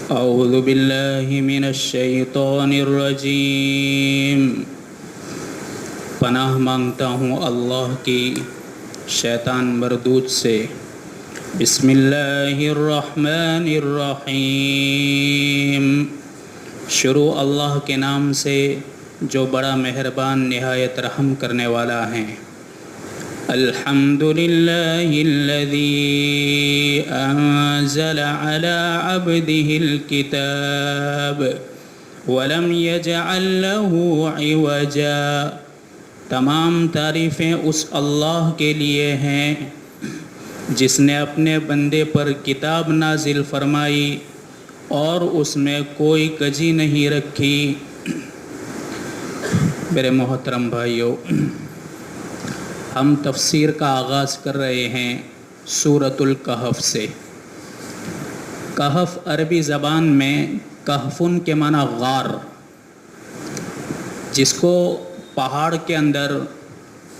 اعوذ باللہ من الشیطان الرجیم۔ پناہ مانگتا ہوں اللہ کی شیطان مردود سے۔ بسم اللہ الرحمن الرحیم۔ شروع اللہ کے نام سے جو بڑا مہربان نہایت رحم کرنے والا ہے۔ الحمد للہ الذی انزل علی عبده الکتاب ولم یجعل له عوجا۔ تمام تعریفیں اس اللہ کے لیے ہیں جس نے اپنے بندے پر کتاب نازل فرمائی اور اس میں کوئی کجی نہیں رکھی۔ میرے محترم بھائیوں، ہم تفسیر کا آغاز کر رہے ہیں سورۃ الکہف سے۔ کہف عربی زبان میں کہفن کے معنی غار، جس کو پہاڑ کے اندر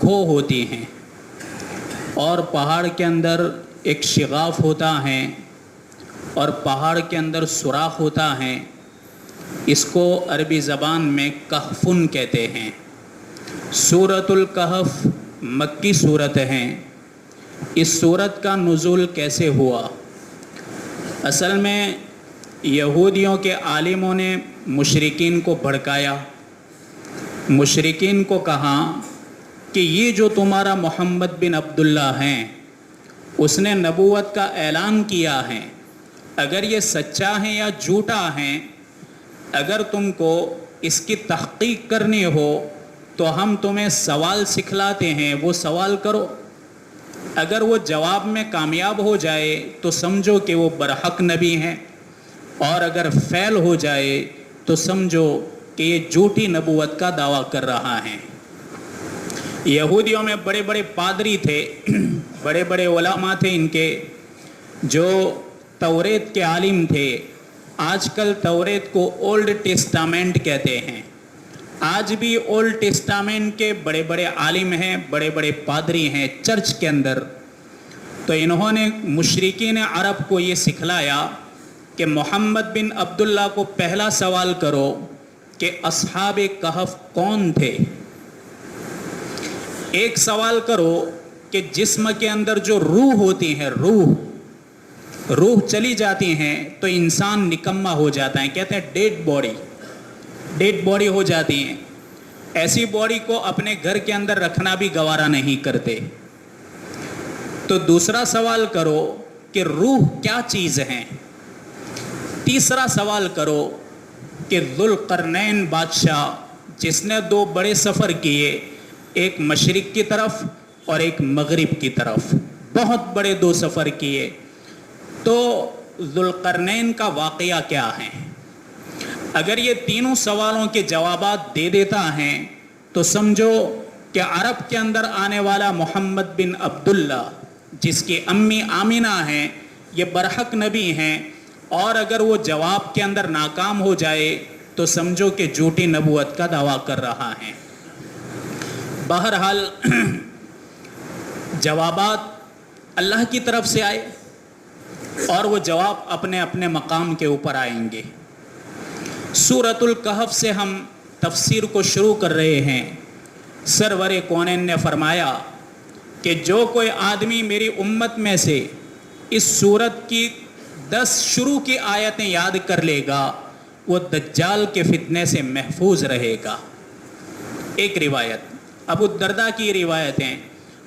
کھو ہوتی ہیں اور پہاڑ کے اندر ایک شگاف ہوتا ہے اور پہاڑ کے اندر سوراخ ہوتا ہے، اس کو عربی زبان میں کہفن کہتے ہیں۔ سورۃ الکہف مکی صورت ہے۔ اس صورت کا نزول کیسے ہوا؟ اصل میں یہودیوں کے عالموں نے مشرکین کو بھڑکایا۔ مشرکین کو کہا کہ یہ جو تمہارا محمد بن عبداللہ ہیں، اس نے نبوت کا اعلان کیا ہے، اگر یہ سچا ہے یا جھوٹا ہے، اگر تم کو اس کی تحقیق کرنی ہو تو ہم تمہیں سوال سکھلاتے ہیں، وہ سوال کرو۔ اگر وہ جواب میں کامیاب ہو جائے تو سمجھو کہ وہ برحق نبی ہیں، اور اگر فیل ہو جائے تو سمجھو کہ یہ جھوٹی نبوت کا دعویٰ کر رہا ہے۔ یہودیوں میں بڑے بڑے پادری تھے، بڑے بڑے علماء تھے ان کے، جو توریت کے عالم تھے۔ آج کل توریت کو اولڈ ٹیسٹامنٹ کہتے ہیں۔ آج بھی اولڈ ٹیسٹامنٹ کے بڑے بڑے عالم ہیں، بڑے بڑے پادری ہیں چرچ کے اندر۔ تو انہوں نے مشرکین عرب کو یہ سکھلایا کہ محمد بن عبداللہ کو پہلا سوال کرو کہ اصحاب کہف کون تھے۔ ایک سوال کرو کہ جسم کے اندر جو روح ہوتی ہے، روح چلی جاتی ہیں تو انسان نکما ہو جاتا ہے، کہتے ہیں ڈیڈ باڈی ہو جاتی ہیں۔ ایسی باڈی کو اپنے گھر کے اندر رکھنا بھی گوارا نہیں کرتے۔ تو دوسرا سوال کرو کہ روح کیا چیز ہے۔ تیسرا سوال کرو کہ ذوالقرنین بادشاہ، جس نے 2 بڑے سفر کیے، ایک مشرق کی طرف اور ایک مغرب کی طرف، بہت بڑے 2 سفر کیے، تو ذوالقرنین کا واقعہ کیا ہے؟ اگر یہ تینوں سوالوں کے جوابات دے دیتا ہے تو سمجھو کہ عرب کے اندر آنے والا محمد بن عبداللہ، جس کی امی آمینہ ہیں، یہ برحق نبی ہیں، اور اگر وہ جواب کے اندر ناکام ہو جائے تو سمجھو کہ جھوٹی نبوت کا دعویٰ کر رہا ہے۔ بہرحال جوابات اللہ کی طرف سے آئے اور وہ جواب اپنے اپنے مقام کے اوپر آئیں گے۔ سورۃ الکہف سے ہم تفسیر کو شروع کر رہے ہیں۔ سرور کونین نے فرمایا کہ جو کوئی آدمی میری امت میں سے اس سورت کی 10 شروع کی آیتیں یاد کر لے گا، وہ دجال کے فتنے سے محفوظ رہے گا۔ ایک روایت ابو الدرداء کی روایتیں،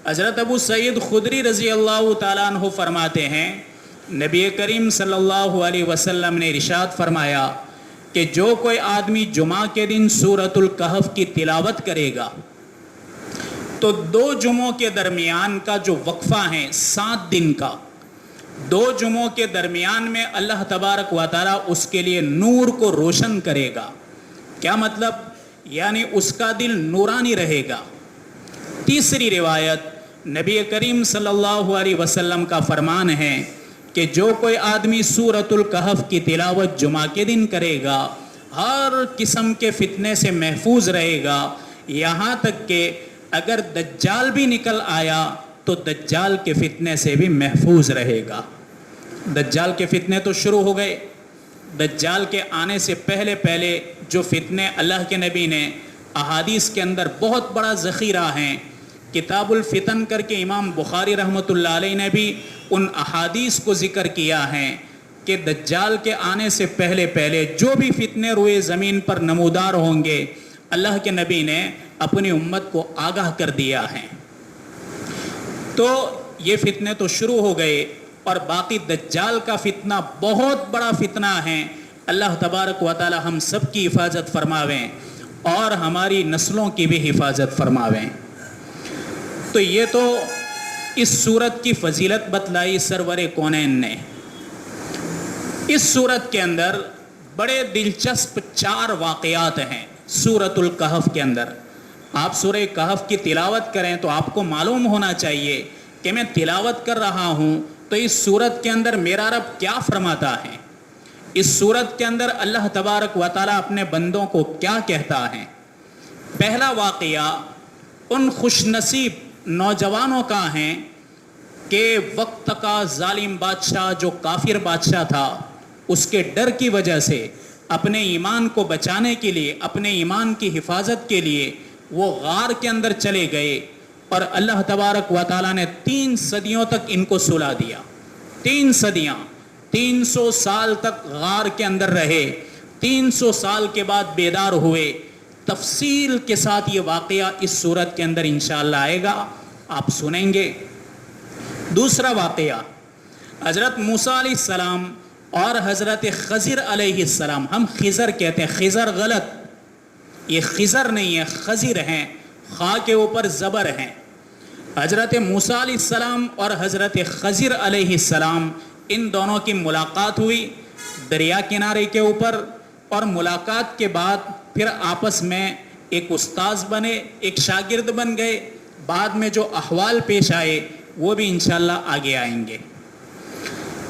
حضرت ابو سعید خدری رضی اللہ تعالیٰ عنہ فرماتے ہیں، نبی کریم صلی اللہ علیہ وسلم نے ارشاد فرمایا کہ جو کوئی آدمی جمعہ کے دن سورۃ الکہف کی تلاوت کرے گا تو 2 جمعوں کے درمیان کا جو وقفہ ہے 7 دن کا، 2 جمعوں کے درمیان میں اللہ تبارک و تعالیٰ اس کے لیے نور کو روشن کرے گا۔ کیا مطلب؟ یعنی اس کا دل نورانی رہے گا۔ تیسری روایت نبی کریم صلی اللہ علیہ وسلم کا فرمان ہے کہ جو کوئی آدمی سورۃ الکہف کی تلاوت جمعہ کے دن کرے گا، ہر قسم کے فتنے سے محفوظ رہے گا، یہاں تک کہ اگر دجال بھی نکل آیا تو دجال کے فتنے سے بھی محفوظ رہے گا۔ دجال کے فتنے تو شروع ہو گئے، دجال کے آنے سے پہلے پہلے جو فتنے اللہ کے نبی نے احادیث کے اندر بہت بڑا ذخیرہ ہیں، کتاب الفتن کر کے امام بخاری رحمۃ اللہ علیہ نے بھی ان احادیث کو ذکر کیا ہے کہ دجال کے آنے سے پہلے پہلے جو بھی فتنے روئے زمین پر نمودار ہوں گے، اللہ کے نبی نے اپنی امت کو آگاہ کر دیا ہے۔ تو یہ فتنے تو شروع ہو گئے، اور باقی دجال کا فتنہ بہت بڑا فتنہ ہے۔ اللہ تبارک و تعالی ہم سب کی حفاظت فرماویں اور ہماری نسلوں کی بھی حفاظت فرماویں۔ تو یہ تو اس سورت کی فضیلت بتلائی سرور کونین نے۔ اس سورت کے اندر بڑے دلچسپ 4 واقعات ہیں سورۃ الکہف کے اندر۔ آپ سورہ کہف کی تلاوت کریں تو آپ کو معلوم ہونا چاہیے کہ میں تلاوت کر رہا ہوں تو اس سورت کے اندر میرا رب کیا فرماتا ہے، اس سورت کے اندر اللہ تبارک و تعالیٰ اپنے بندوں کو کیا کہتا ہے۔ پہلا واقعہ ان خوش نصیب نوجوانوں کا ہے کہ وقت کا ظالم بادشاہ جو کافر بادشاہ تھا، اس کے ڈر کی وجہ سے اپنے ایمان کو بچانے کے لیے، اپنے ایمان کی حفاظت کے لیے وہ غار کے اندر چلے گئے، اور اللہ تبارک و تعالیٰ نے 3 صدیوں تک ان کو سلا دیا۔ 3 صدیاں، 300 سال تک غار کے اندر رہے، 300 سال کے بعد بیدار ہوئے۔ تفصیل کے ساتھ یہ واقعہ اس سورت کے اندر انشاءاللہ آئے گا، آپ سنیں گے۔ دوسرا واقعہ حضرت موسیٰ علیہ السلام اور حضرت خضر علیہ السلام۔ ہم خضر کہتے ہیں، خضر غلط، یہ خضر نہیں ہے، خضر ہیں، خا کے اوپر زبر ہیں۔ حضرت موسیٰ علیہ السلام اور حضرت خضر علیہ السلام، ان دونوں کی ملاقات ہوئی دریا کنارے کے اوپر، اور ملاقات کے بعد پھر آپس میں ایک استاذ بنے، ایک شاگرد بن گئے۔ بعد میں جو احوال پیش آئے وہ بھی انشاءاللہ آگے آئیں گے۔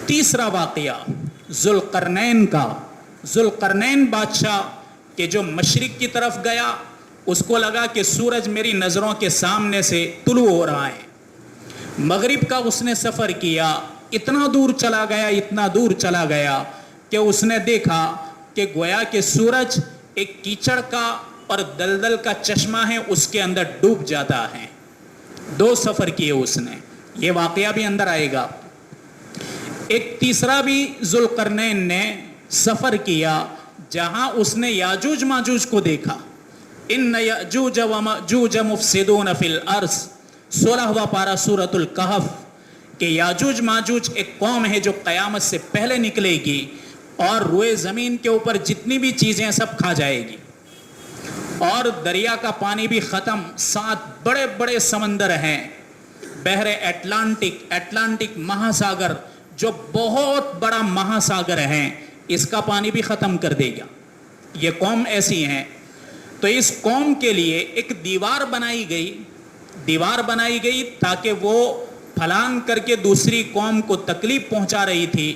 تیسرا واقعہ ذوالقرنین کا۔ ذوالقرنین بادشاہ کہ جو مشرق کی طرف گیا، اس کو لگا کہ سورج میری نظروں کے سامنے سے طلوع ہو رہا ہے۔ مغرب کا اس نے سفر کیا، اتنا دور چلا گیا، اتنا دور چلا گیا کہ اس نے دیکھا کہ گویا کہ سورج ایک کیچڑ کا اور دلدل کا چشمہ ہے، اس کے اندر ڈوب جاتا ہے۔ 2 سفر کیے اس نے، یہ واقعہ بھی اندر آئے گا۔ ایک تیسرا بھی ذوالقرنین نے سفر کیا، جہاں اس نے یاجوج ماجوج کو دیکھا۔ ان یاجوج و ماجوج مفسدون فی الارض، 16واں پارہ سورۃ الکہف، کہ یاجوج ماجوج ایک قوم ہے جو قیامت سے پہلے نکلے گی اور روئے زمین کے اوپر جتنی بھی چیزیں سب کھا جائے گی، اور دریا کا پانی بھی ختم، 7 بڑے بڑے سمندر ہیں، بحر اٹلانٹک مہاساگر جو بہت بڑا مہاساگر ہے، اس کا پانی بھی ختم کر دے گا۔ یہ قوم ایسی ہیں۔ تو اس قوم کے لیے ایک دیوار بنائی گئی تاکہ وہ پھلانگ کر کے دوسری قوم کو تکلیف پہنچا رہی تھی۔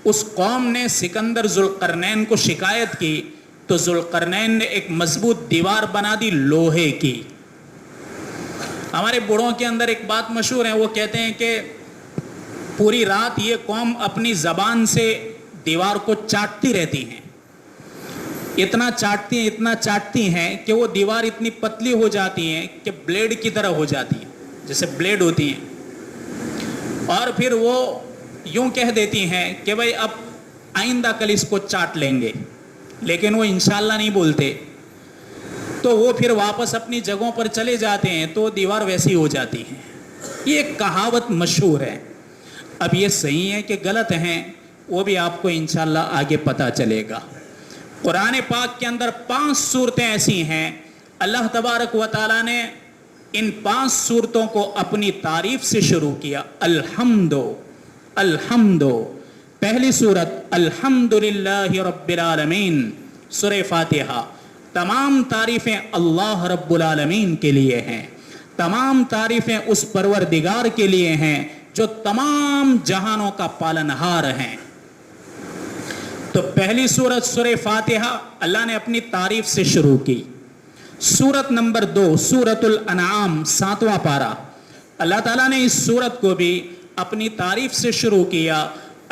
اس قوم نے سکندر ذوالقرنین کو شکایت کی، تو ذوالقرنین نے ایک مضبوط دیوار بنا دی لوہے کی۔ ہمارے بوڑھوں کے اندر ایک بات مشہور ہے، وہ کہتے ہیں کہ پوری رات یہ قوم اپنی زبان سے دیوار کو چاٹتی رہتی ہیں، اتنا چاٹتی ہیں کہ وہ دیوار اتنی پتلی ہو جاتی ہیں کہ بلیڈ کی طرح ہو جاتی ہیں، جیسے بلیڈ ہوتی ہیں، اور پھر وہ یوں کہہ دیتی ہیں کہ بھائی اب آئندہ کل اس کو چاٹ لیں گے، لیکن وہ انشاءاللہ نہیں بولتے، تو وہ پھر واپس اپنی جگہوں پر چلے جاتے ہیں تو دیوار ویسی ہو جاتی ہے۔ یہ ایک کہاوت مشہور ہے۔ اب یہ صحیح ہے کہ غلط ہیں وہ بھی آپ کو انشاءاللہ آگے پتہ چلے گا۔ قرآن پاک کے اندر 5 صورتیں ایسی ہیں، اللہ تبارک و تعالیٰ نے ان 5 صورتوں کو اپنی تعریف سے شروع کیا۔ الحمد، پہلی صورت الحمدللہ رب العالمین، سورہ فاتحہ۔ تمام تعریفیں اللہ رب العالمین کے لیے ہیں، تمام تعریفیں اس پروردگار کے لیے ہیں جو تمام جہانوں کا پالنہار ہیں۔ تو پہلی سورت سورہ فاتحہ اللہ نے اپنی تعریف سے شروع کی۔ سورت نمبر 2 سورۃ الانعام، 7واں پارہ، اللہ تعالیٰ نے اس سورت کو بھی اپنی تعریف سے شروع کیا۔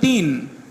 3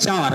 4